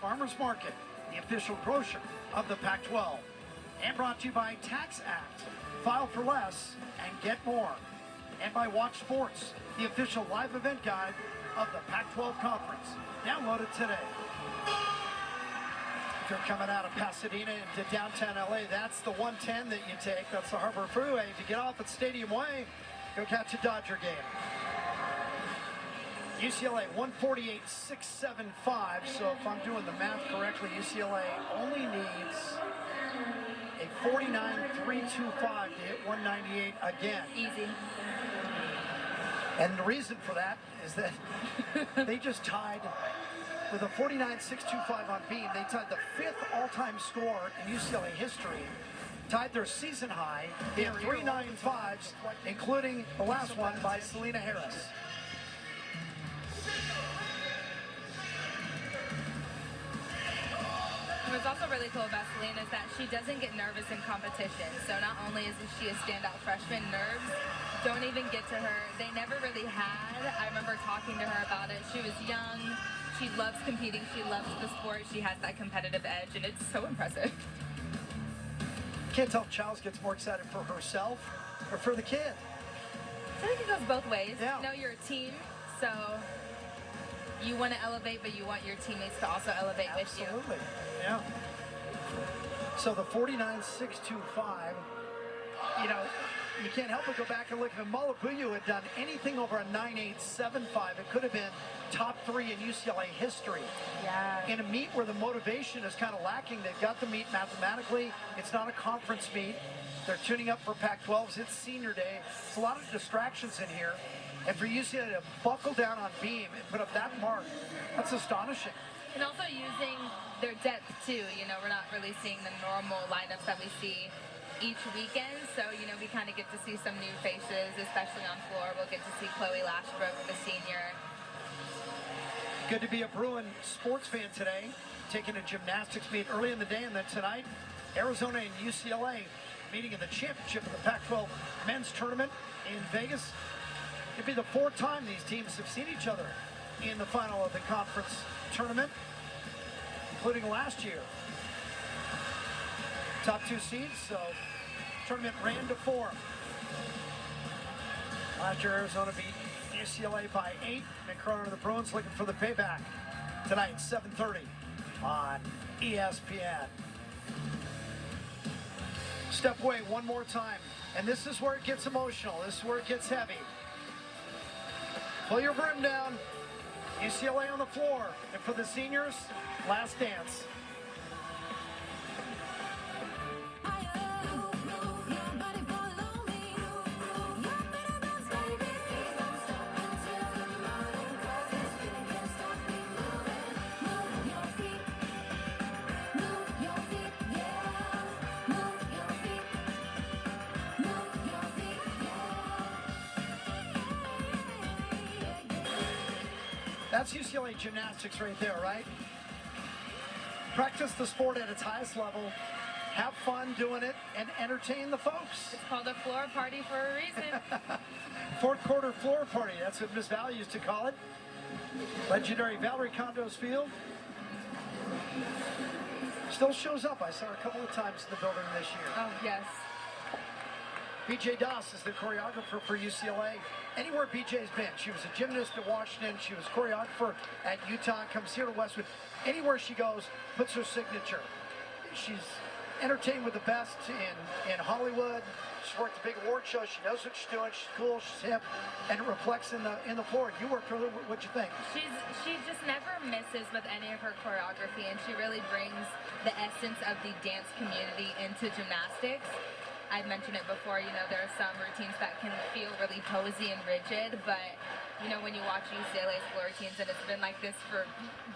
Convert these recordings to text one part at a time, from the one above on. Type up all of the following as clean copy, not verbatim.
Farmers Market, the official grocer of the Pac-12. And brought to you by Tax Act, file for less and get more. And by Watch Sports, the official live event guide of the Pac-12 Conference. Download it today. If you're coming out of Pasadena into downtown LA, that's the 110 that you take. That's the Harbor Freeway. If you get off at Stadium Way, go catch a Dodger game. UCLA 148.675. So if I'm doing the math correctly, UCLA only needs a 49.325 to hit 198 again. Easy. And the reason for that is that they just tied with a 49.625 on Beam. They tied the 5th all-time score in UCLA history. Tied their season high. They have 3 9.5s, including the last one by Selena Harris. What's also really cool about Selena is that she doesn't get nervous in competition. So not only is she a standout freshman, nerves don't even get to her. They never really had. I remember talking to her about it. She was young. She loves competing. She loves the sport. She has that competitive edge, and it's so impressive. Can't tell if Childs gets more excited for herself or for the kid. I think it goes both ways. Yeah. You know, you're a team, so you want to elevate, but you want your teammates to also elevate with you. Absolutely, yeah. So the 49.625, you know, you can't help but go back and look. If Malabuyu had done anything over a 9.875, it could have been top 3 in UCLA history. Yeah. In a meet where the motivation is kind of lacking, they've got the meet mathematically. It's not a conference meet. They're tuning up for Pac-12s. It's senior day. There's a lot of distractions in here. And for UCLA to buckle down on Beam and put up that mark, that's astonishing. And also using their depth too. You know, we're not really seeing the normal lineups that we see each weekend. So, you know, we kind of get to see some new faces, especially on floor. We'll get to see Chloe Lashbrook, the senior. Good to be a Bruin sports fan today. Taking a gymnastics meet early in the day, and then tonight, Arizona and UCLA meeting in the championship of the Pac-12 men's tournament in Vegas. It'd be the 4th time these teams have seen each other in the final of the conference tournament, including last year. Top 2 seeds, so tournament ran to form. Last year, Arizona beat UCLA by 8. Nick Cronin of the Bruins looking for the payback tonight, 7:30 on ESPN. Step away one more time, and this is where it gets emotional. This is where it gets heavy. Pull your brim down. UCLA on the floor, and for the seniors, last dance. That's UCLA gymnastics right there, right? Practice the sport at its highest level, have fun doing it, and entertain the folks. It's called a floor party for a reason. 4th quarter floor party, that's what Miss Val used to call it. Legendary Valerie Condo's Field. Still shows up. I saw her a couple of times in the building this year. Oh, yes. BJ Doss is the choreographer for UCLA. Anywhere BJ's been, she was a gymnast at Washington, she was choreographer at Utah, comes here to Westwood. Anywhere she goes, puts her signature. She's entertained with the best in Hollywood. She's worked a big award show. She knows what she's doing. She's cool. She's hip, and it reflects in the floor. You worked with her. What'd you think? She just never misses with any of her choreography, and she really brings the essence of the dance community into gymnastics. I've mentioned it before, you know, there are some routines that can feel really posy and rigid, but, you know, when you watch UCLA's floor routines, and it's been like this for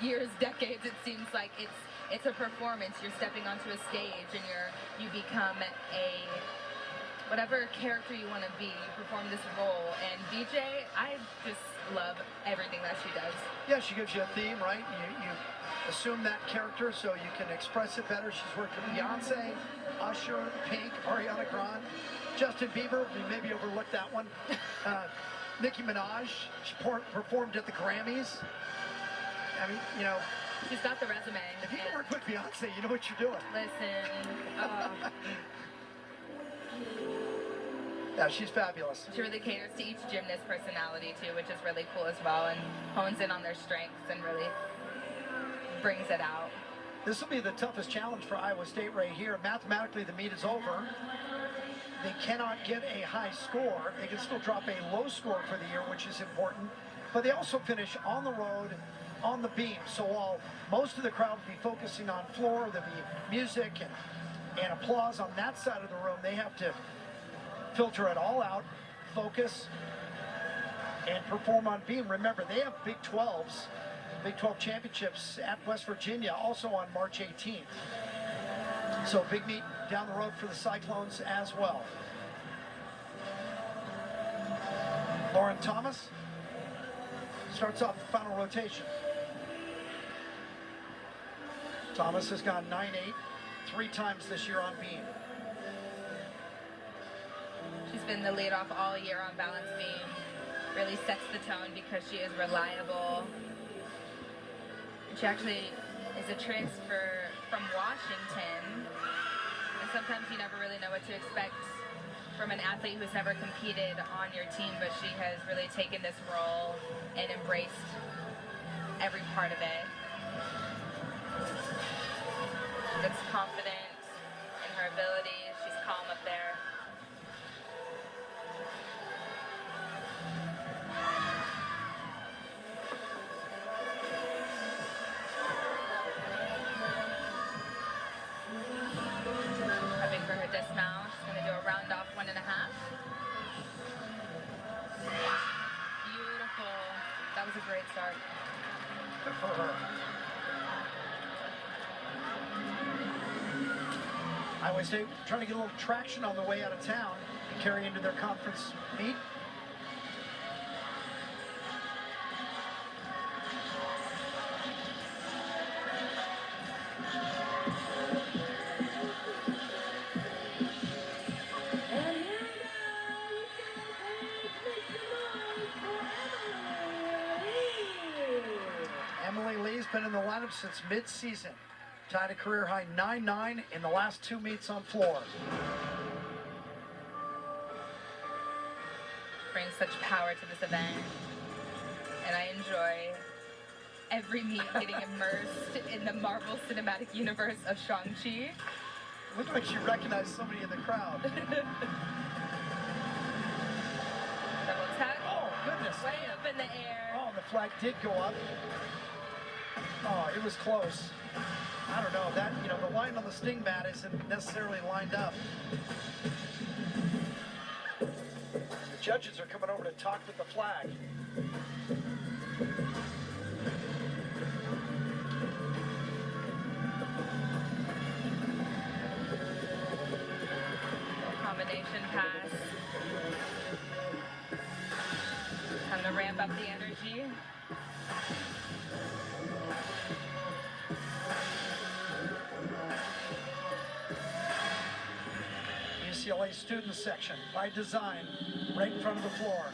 years, decades, it seems like it's a performance. You're stepping onto a stage, and you become a whatever character you want to be. You perform this role, and BJ, I just love everything that she does. Yeah, she gives you a theme, right? You assume that character so you can express it better. She's worked with Beyonce, Usher, Pink, Ariana Grande, Justin Bieber. We maybe overlooked that one. Nicki Minaj. She performed at the Grammys. I mean, you know, She's got the resume. If you can work with Beyonce, you know what you're doing. Listen, Yeah, she's fabulous. she really caters to each gymnast personality too, which is really cool as well, and hones in on their strengths and really brings it out. This will be the toughest challenge for Iowa State right here. Mathematically, the meet is over. They cannot get a high score. They can still drop a low score for the year, which is important. But they also finish on the road, on the beam. So while most of the crowd will be focusing on floor, there'll be music and applause on that side of the room, they have to filter it all out, focus, and perform on beam. Remember, they have Big 12s, Big 12 championships at West Virginia, also on March 18th. So big meet down the road for the Cyclones as well. Lauren Thomas starts off the final rotation. Thomas has gone 9-8 3 times this year on beam. She's been the leadoff all year on balance beam. Really sets the tone because she is reliable. She actually is a transfer from Washington. And sometimes you never really know what to expect from an athlete who's never competed on your team, but she has really taken this role and embraced every part of it. She looks confident in her abilities. She's calm up there. Prepping for her dismount. She's going to do a round off 1.5. Beautiful. That was a great start. Good for her. Iowa State trying to get a little traction on the way out of town and carry into their conference meet. Emily Lee's been in the lineup since mid-season. Tied a career-high 9-9 in the last 2 meets on floor. Brings such power to this event. And I enjoy every meet getting immersed in the Marvel Cinematic Universe of Shang-Chi. Looked like she recognized somebody in the crowd. Double tuck. Oh, goodness. Way up in the air. Oh, the flag did go up. Oh, it was close. I don't know, that, you know, the line on the sting mat isn't necessarily lined up. The judges are coming over to talk with the flag. Combination pass. Time to ramp up the energy. UCLA student section, by design, right in front of the floor.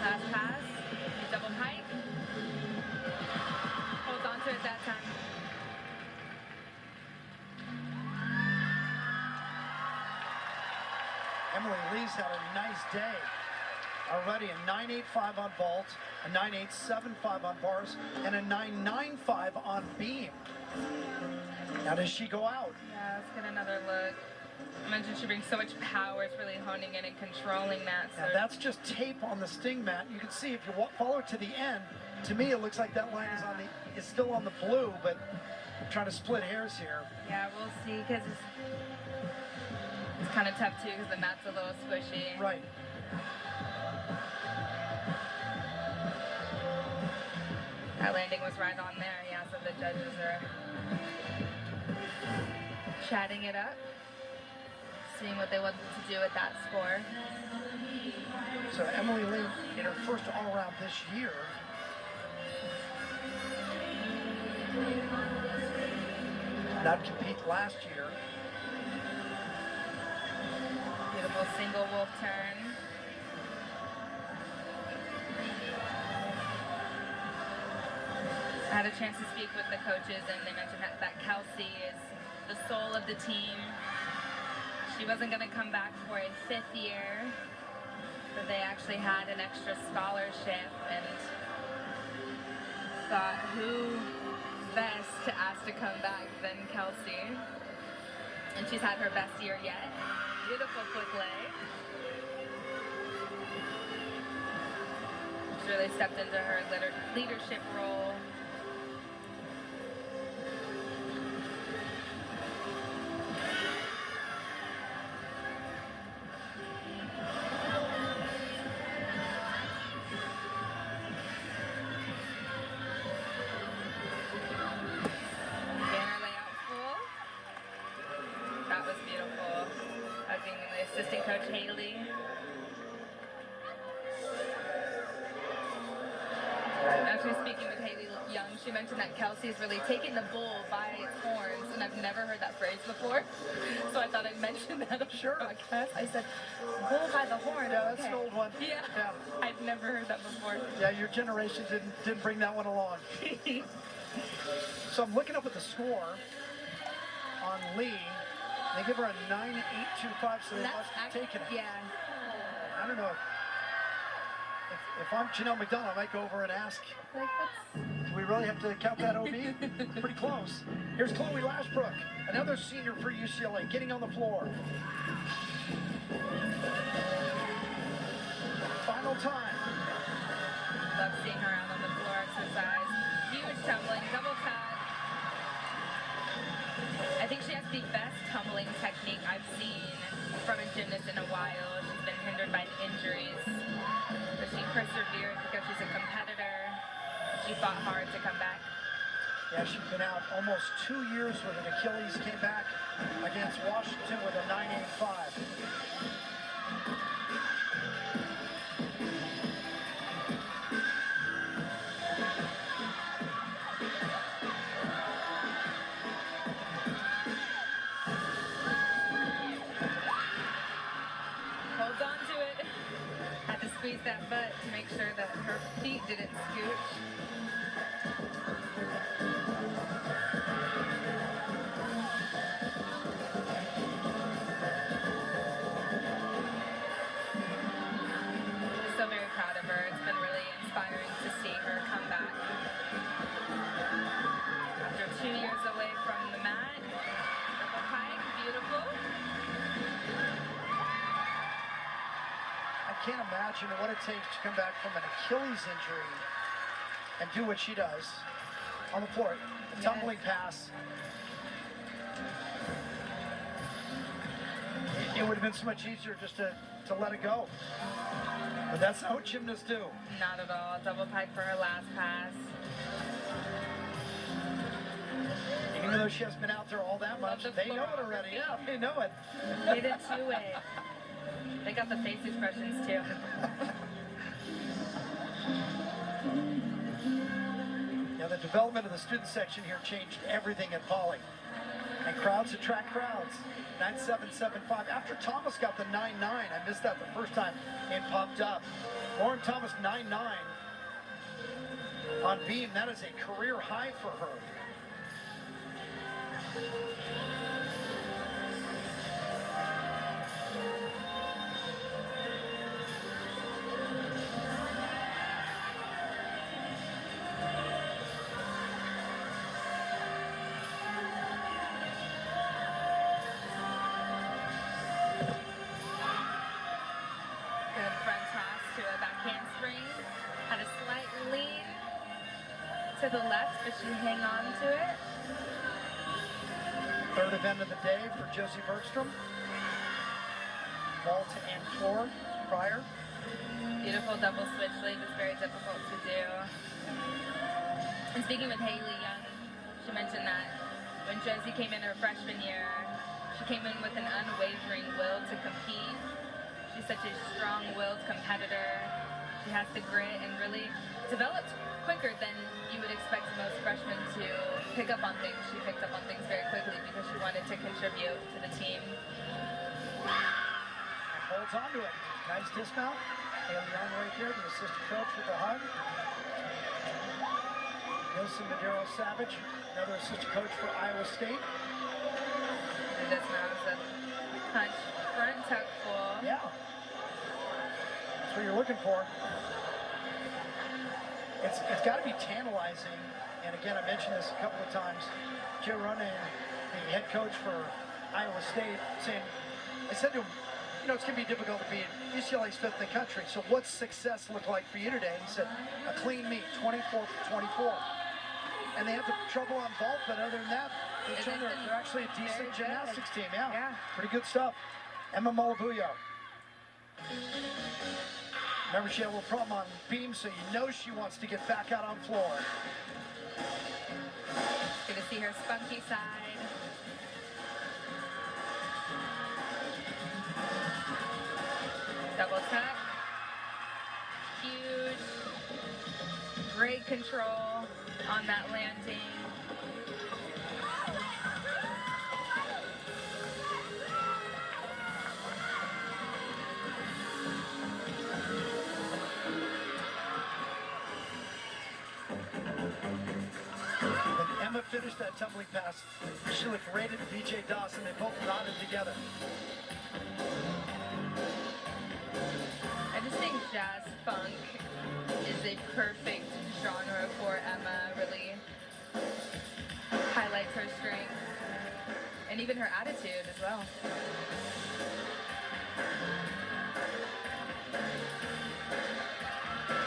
Last pass, double pike. Holds on to it that time. Emily Lee's had a nice day. Already a 9.85 on vault, a 9.875 on bars, and a 9.95 on beam. Now does she go out? Yeah, let's get another look. I mentioned she brings so much power. It's really honing in and controlling that. Now that's just tape on the sting mat. You can see if you follow it to the end. To me, it looks like that line is still on the blue, but I'm trying to split hairs here. Yeah, we'll see, because it's kind of tough too, because the mat's a little squishy. Right. That landing was right on there. Yeah, so the judges are chatting it up, seeing what they want to do with that score. So Emily Lee in her first all-around this year. not compete last year. Beautiful single wolf turn. I had a chance to speak with the coaches, and they mentioned that Kelsey is the soul of the team. She wasn't going to come back for a 5th year, but they actually had an extra scholarship and thought, who best to ask to come back than Kelsey? And she's had her best year yet. Beautiful foot lay. She's really stepped into her leadership role. Assistant coach Haley. Actually speaking with Haley Young, she mentioned that Kelsey's really taken the bull by its horns, and I've never heard that phrase before. So I thought I'd mention that on the podcast. I said, bull by the horn. Yeah, that's an old one. Yeah. I've never heard that before. Yeah, your generation didn't bring that one along. So I'm looking up at the score on Lee. They give her a 9.825, so they must have taken it. Yeah. I don't know. If I'm Janelle McDonough, I might go over and ask, do we really have to count that OB? Pretty close. Here's Chloe Lashbrook, another senior for UCLA, getting on the floor. Final time. Love seeing her out on the floor exercise. Huge tumbling, double cut. I think she has the best tumbling technique I've seen from a gymnast in a while. She's been hindered by injuries, but she persevered because she's a competitor. She fought hard to come back. Yeah, she's been out almost 2 years with an Achilles, came back against Washington with a 9.85. Squeeze that butt to make sure that her feet didn't scooch. So very proud of her. It's been really inspiring to see her come back. After 2 years away from the mat, double pike, beautiful. I can't imagine what it takes to come back from an Achilles injury and do what she does on the floor. The tumbling pass. It would have been so much easier just to let it go. But that's not what gymnasts do. Not at all. Double pike for her last pass. Even though she hasn't been out there all that much, they know it already. Yeah, they know it. They did two-way. They got the face expressions too. Yeah, the development of the student section here changed everything at Poly. And crowds attract crowds. 9.775. After Thomas got the 9.9, I missed that the first time it popped up. Lauren Thomas 9.9 on beam. That is a career high for her. To the left, but she hang on to it. Third event of the day for Josie Bergstrom. Vault and floor prior. Beautiful double switch lead was very difficult to do. And speaking with Haley Young, she mentioned that when Josie came in her freshman year, she came in with an unwavering will to compete. She's such a strong-willed competitor. She has the grit and really developed quicker than you would expect most freshmen to pick up on things. She picked up on things very quickly because she wanted to contribute to the team. Holds on to it. Nice dismount. Haley Young right there, the assistant coach with the hug. Nilson Madero Savage, another assistant coach for Iowa State. The dismount is a punch front tuck full. Yeah. That's what you're looking for. It's got to be tantalizing. And again, I mentioned this a couple of times. Joe Ronan, the head coach for Iowa State, saying, I said to him, you know, it's going to be difficult to beat. UCLA's fifth in the country. So what's success look like for you today? He said, a clean meet, 24 for 24. And they have the trouble on vault, but other than that, they're actually a decent gymnastics team. Yeah, pretty good stuff. Emma Malabuyo. Remember, she had a little problem on beam, so you know she wants to get back out on floor. Good to see her spunky side. Double tuck. Huge. Great control on that landing. When Emma finished that tumbling pass, she looked right at BJ Dawson. They both nodded together. I just think jazz funk is a perfect genre for Emma. Really highlights her strength and even her attitude as well.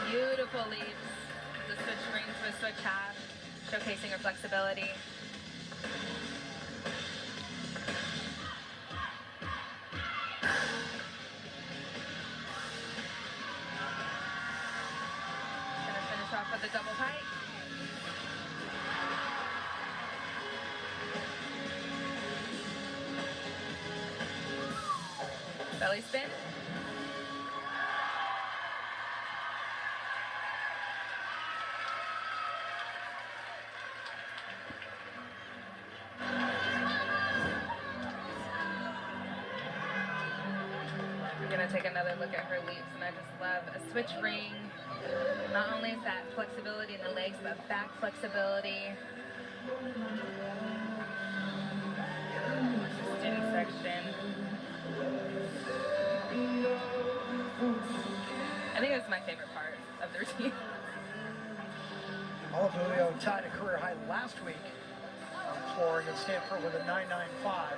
Beautiful leaps. The switch ring to a switch half, showcasing her flexibility. Off of the double pike. Belly spin. We're gonna take another look at her leaps, and I just love a switch ring. Not only is that flexibility in the legs, but back flexibility. Student section. I think that's my favorite part of the routine. Malabuyo tied a career high last week on the floor against Stanford with a 9.95.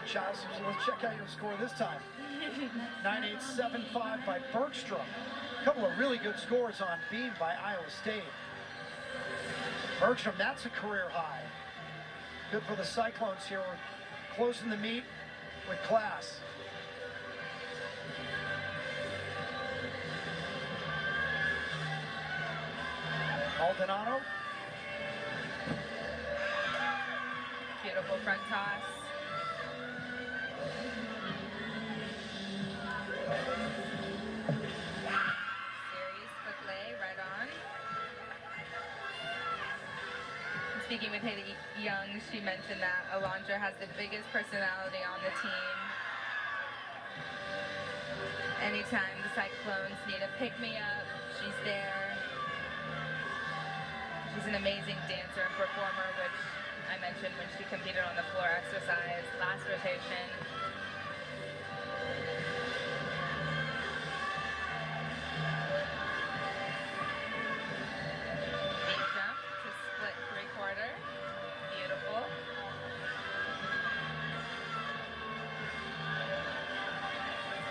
Giles, let's check out your score this time. 9.875 by Bergstrom. A couple of really good scores on beam by Iowa State. Bergstrom, that's a career high. Good for the Cyclones here. We're closing the meet with class. Maldonado. Beautiful front toss. Series foot lay right on. Speaking with Haley Young, she mentioned that Alondra has the biggest personality on the team. Anytime the Cyclones need a pick-me-up, she's there. She's an amazing dancer and performer, which I mentioned when she competed on the floor exercise last rotation. Deep jump to split three-quarter. Beautiful.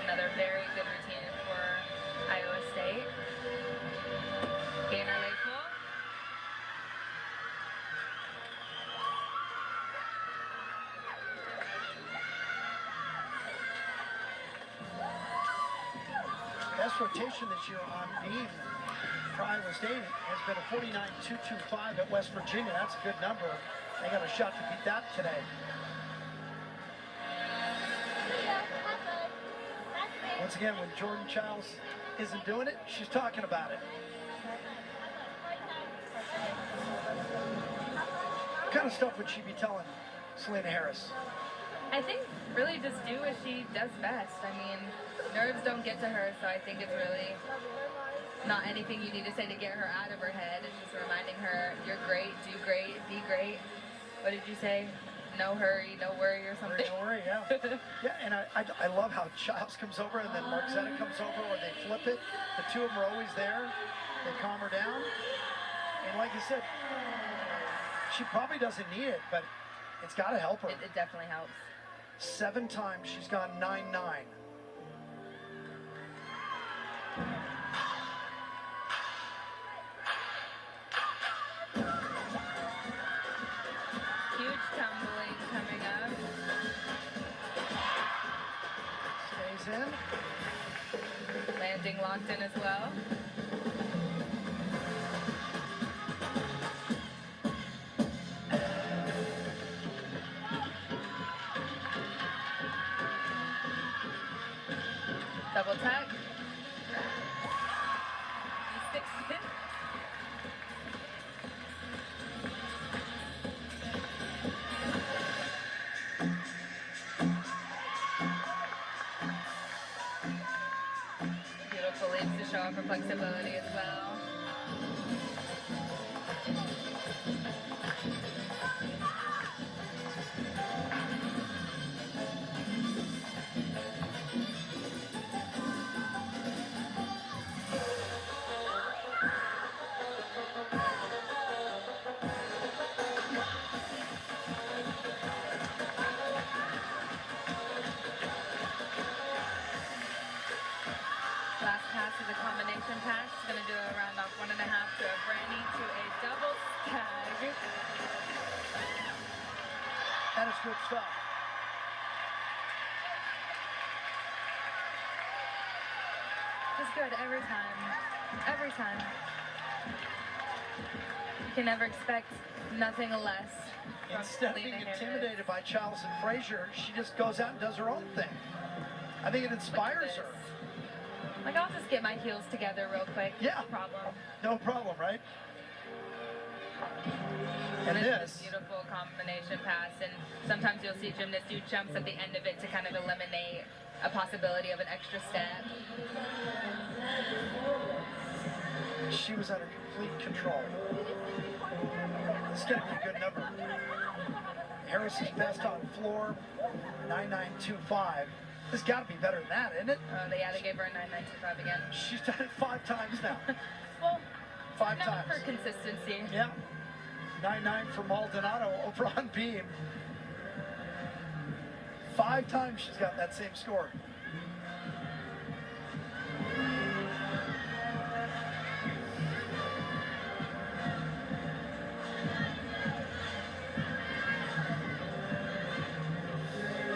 Another very good routine for Iowa State. Gainer lay pull. Best rotation this year on beam for Iowa State has been a 49.225 at West Virginia. That's a good number. They got a shot to beat that today. Once again, when Jordan Childs isn't doing it, she's talking about it. What kind of stuff would she be telling Selena Harris? I think really just do what she does best. I mean, nerves don't get to her, so I think it's really not anything you need to say to get her out of her head. It's just reminding her, you're great, do great, be great. What did you say? No hurry, no worry or something. No worry, yeah. Yeah, and I love how Childs comes over and then Marquezetta comes over, or they flip it. The two of them are always there. They calm her down. And like you said, she probably doesn't need it, but it's got to help her. It definitely helps. 7 times she's gone 9-9. Huge tumbling coming up. Stays in. Landing locked in as well. Double tuck. He sticks it. Beautiful leaps to show off her flexibility as well. Last pass is a combination pass. She's going to do a round off 1.5 to a Brandy to a double tag. That is good stuff. Just good every time. Every time. You can never expect nothing less. from Instead of being Selena Harris. intimidated by Childs and Frazier, she just goes out and does her own thing. I think it inspires her. Like, I'll just get my heels together real quick. Yeah. No problem. No problem, right? And This is this, a beautiful combination pass, and sometimes you'll see gymnasts do jumps at the end of it to kind of eliminate a possibility of an extra step. she was under complete control. This is going to be a good number. Harris is best on floor, 9.925. This has got to be better than that, isn't it? Yeah, they gave her a 9.925 again. She's done it 5 times now. Well, 5 number times. for consistency. Yeah. 9.9 for Maldonado over on beam. 5 times she's got that same score.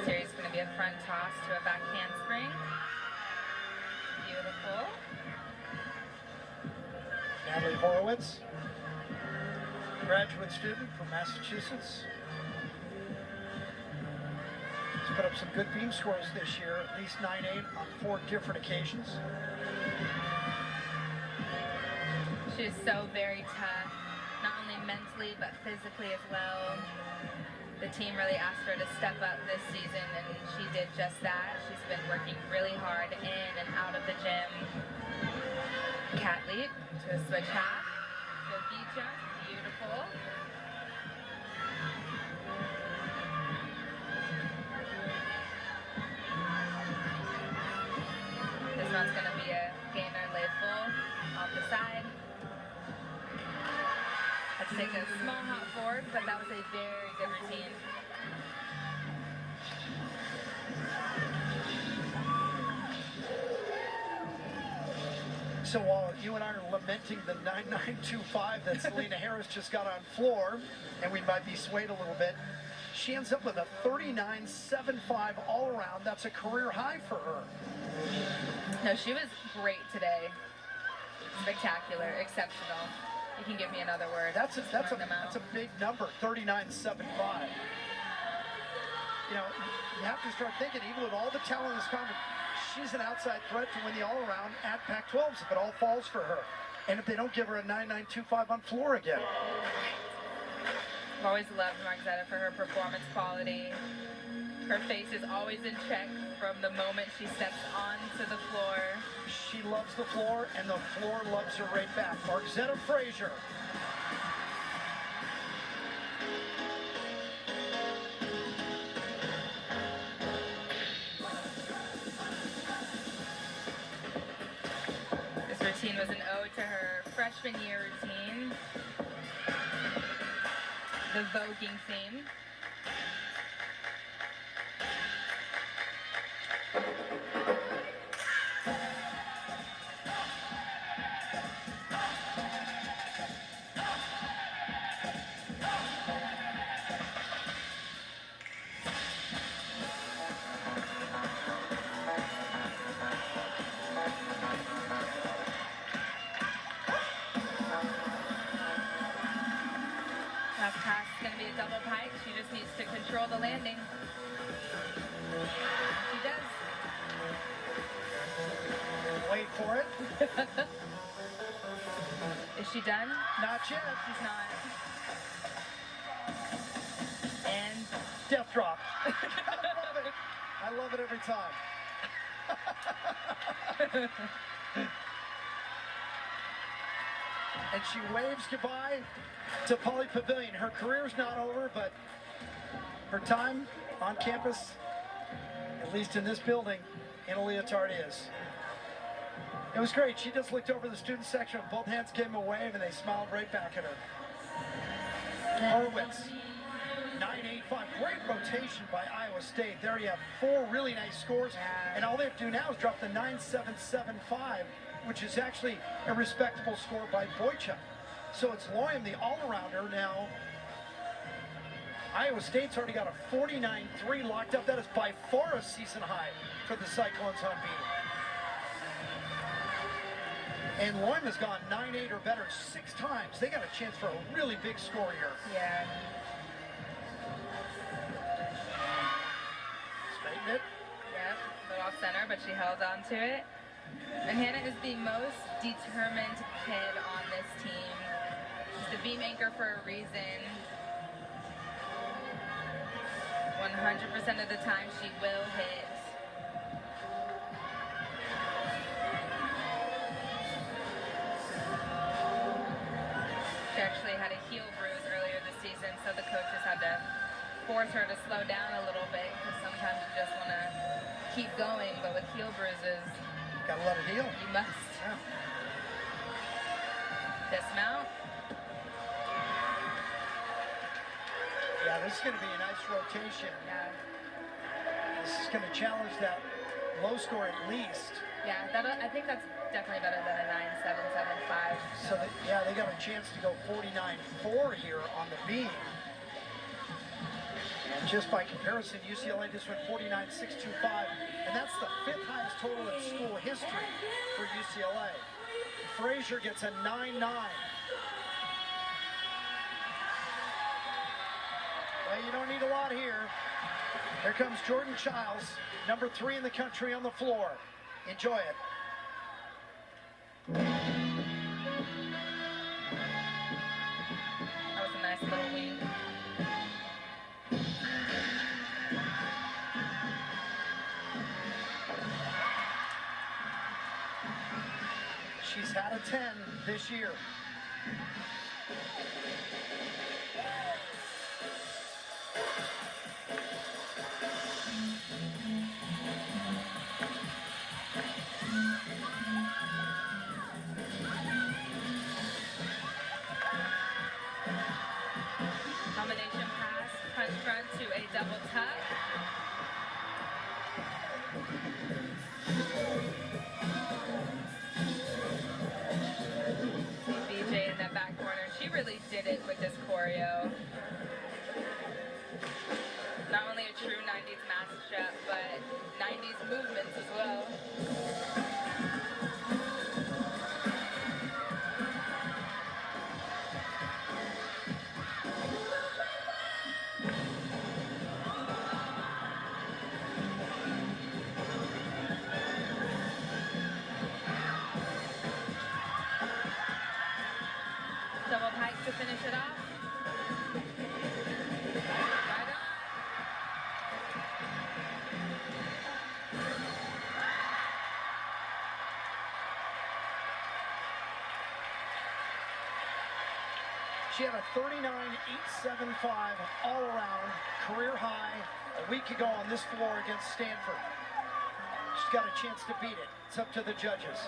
Series is going to be a front toss to a back handspring. Beautiful. Natalie Horowitz, graduate student from Massachusetts. She's put up some good beam scores this year, at least 9.8 on 4 different occasions. She's so very tough, not only mentally but physically as well. The team really asked her to step up this season, and she did just that. She's been working really hard in and out of the gym. Cat leap to a switch half, to a beat jump, beautiful. This one's going to be a gainer lay full off the side. Had to take a small hop forward, but that was a very good routine. So while you and I are lamenting the 9.925 that Selena Harris just got on floor, and we might be swayed a little bit, she ends up with a 39.75 all around. That's a career high for her. No, she was great today. Spectacular, exceptional. You can give me another word. That's a That's a big number, 39.75. You know, you have to start thinking, even with all the talent in this company, she's an outside threat to win the all-around at Pac-12s if it all falls for her. And if they don't give her a 9.925 on floor again. I've always loved Margzetta for her performance quality. Her face is always in check from the moment she steps onto the floor. She loves the floor, and the floor loves her right back. Margzetta Frazier. This routine was an ode to her freshman year routine. The voguing theme. Last pass is going to be a double pike. She just needs to control the landing. She does. Wait for it. Is she done? Not yet. She's not. And Death drop. I love it. I love it every time. And she waves goodbye to Poly Pavilion. Her career's not over, but her time on campus, at least in this building, in a leotard is. It was great. She just looked over the student section. Both hands gave them a wave, and they smiled right back at her. Horowitz, 9.85. Great rotation by Iowa State. There you have 4 really nice scores. And all they have to do now is drop the 9.775, which is actually a respectable score by Boychuk. So it's Loyam, the all-arounder now. Iowa State's already got a 49.3 locked up. That is by far a season high for the Cyclones unbeaten. And Loyam has gone 9.8 or better 6 times. They got a chance for a really big score here. yeah. Straighten it. Yep, a little off center, but she held on to it. And Hannah is the most determined kid on this team. She's the beam anchor for a reason. 100% of the time she will hit. She actually had a heel bruise earlier this season, so the coaches had to force her to slow down a little bit because sometimes you just want to keep going, but with heel bruises, Gotta let it heal. you must. Yeah. Dismount. Yeah, this is going to be a nice rotation. Yeah. This is going to challenge that low score at least. Yeah, I think that's definitely better than a 9.775. So, they got a chance to go 49.4 here on the beam. And just by comparison, UCLA just went 49.625, and that's the 5th highest total in school history for UCLA. Frazier gets a 9.9. Well, you don't need a lot here. Here comes Jordan Childs, number 3 in the country on the floor. Enjoy it. That was a nice little wing. She's had a 10 this year. Combination pass, punch front to a double tuck. BJ in that back corner. She really did it with this choreo. Not only a true 90s mashup, but 90s movements as well. She had a 39.875 all around, career high, a week ago on this floor against Stanford. She's got a chance to beat it. It's up to the judges.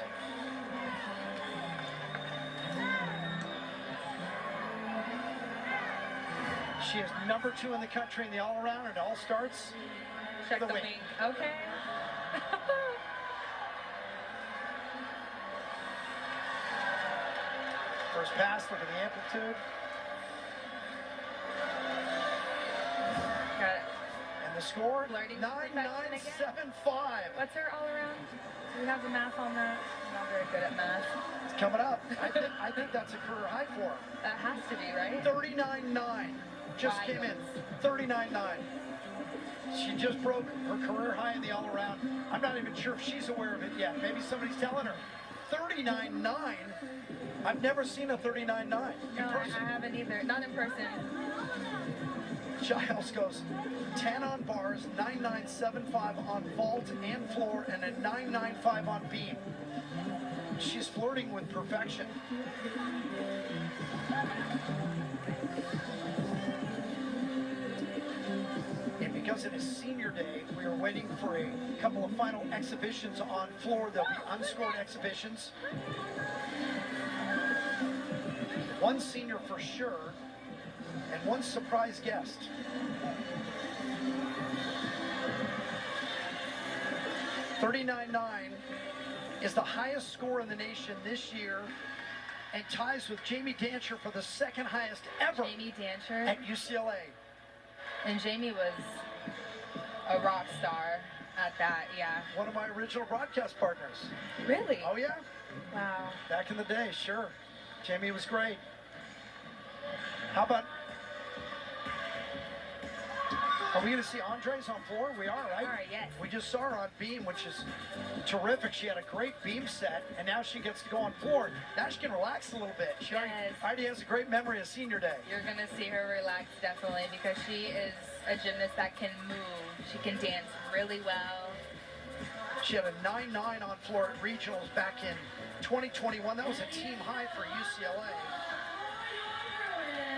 She is number 2 in the country in the all-around, and it all starts Check with the a wing. wing. Okay. First pass, look at the amplitude. Got it. And the score, Flirting 9.975. What's her all around? Do we have the math on that? I'm not very good at math. It's coming up. I think that's a career high for her. That has to be, right? 39.9. Just Wild. came in. 39.9. She just broke her career high in the all-around. I'm not even sure if she's aware of it yet. Maybe somebody's telling her. 39.9. I've never seen a 39.9 No, in person. I haven't either. Not in person. Giles goes 10 on bars, 9.975 on vault and floor, and a 9.95 on beam. She's flirting with perfection. And because it is senior day, we are waiting for a couple of final exhibitions on floor. There'll be unscored exhibitions. One senior for sure, and one surprise guest. $39.9 is the highest score in the nation this year, and ties with Jamie Dancher for the second highest ever Jamie Dancher. at UCLA. And Jamie was a rock star at that, yeah. One of my original broadcast partners. Really? Oh yeah, Wow. back in the day, sure. Jamie was great. How about, are we going to see Andres on floor? We are, right? All right, yes. We just saw her on beam, which is terrific. She had a great beam set, and now she gets to go on floor. Now she can relax a little bit. She already has a great memory of senior day. You're going to see her relax, definitely, because she is a gymnast that can move. She can dance really well. She had a 9.9 on floor at regionals back in 2021. That was a team high for UCLA.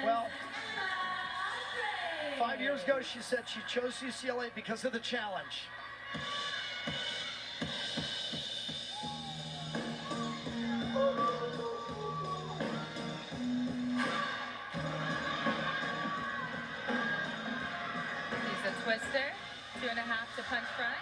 Well, 5 years ago, she said she chose UCLA because of the challenge. She's a twister, 2.5 to punch front.